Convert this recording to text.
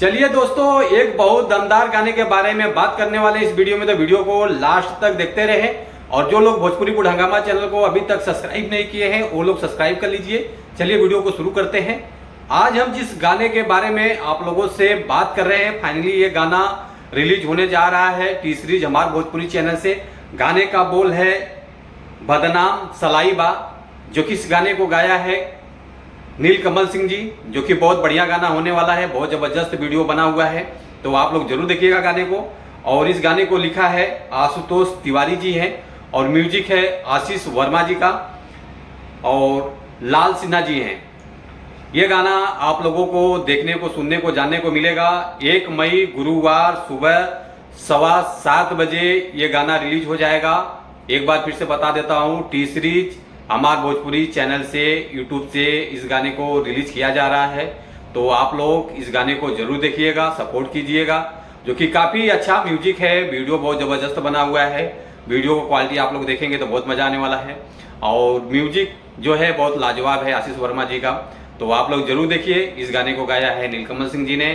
चलिए दोस्तों, एक बहुत दमदार गाने के बारे में बात करने वाले इस वीडियो में, तो वीडियो को लास्ट तक देखते रहे। और जो लोग भोजपुरी बुढ़ हंगामा चैनल को अभी तक सब्सक्राइब नहीं किए हैं वो लोग सब्सक्राइब कर लीजिए। चलिए वीडियो को शुरू करते हैं। आज हम जिस गाने के बारे में आप लोगों से बात कर रहे हैं, फाइनली ये गाना रिलीज होने जा रहा है टी सीरीज हमारे भोजपुरी चैनल से। गाने का बोल है बदनाम सलाइबा, जो कि इस गाने को गाया है नीलकमल सिंह जी, जो कि बहुत बढ़िया गाना होने वाला है। बहुत ज़बरदस्त वीडियो बना हुआ है, तो आप लोग जरूर देखिएगा गाने को। और इस गाने को लिखा है आशुतोष तिवारी जी हैं और म्यूजिक है आशीष वर्मा जी का और लाल सिन्हा जी हैं। ये गाना आप लोगों को देखने को, सुनने को, जानने को मिलेगा 1 मई गुरुवार सुबह 7:15 बजे ये गाना रिलीज हो जाएगा। एक बार फिर से बता देता हूँ, टी सीरीज हमार भोजपुरी चैनल से, यूट्यूब से इस गाने को रिलीज किया जा रहा है। तो आप लोग इस गाने को जरूर देखिएगा, सपोर्ट कीजिएगा, जो कि काफ़ी अच्छा म्यूजिक है। वीडियो बहुत ज़बरदस्त बना हुआ है। वीडियो को क्वालिटी आप लोग देखेंगे तो बहुत मज़ा आने वाला है। और म्यूजिक जो है बहुत लाजवाब है आशीष वर्मा जी का। तो आप लोग जरूर देखिए। इस गाने को गाया है नीलकमल सिंह जी ने।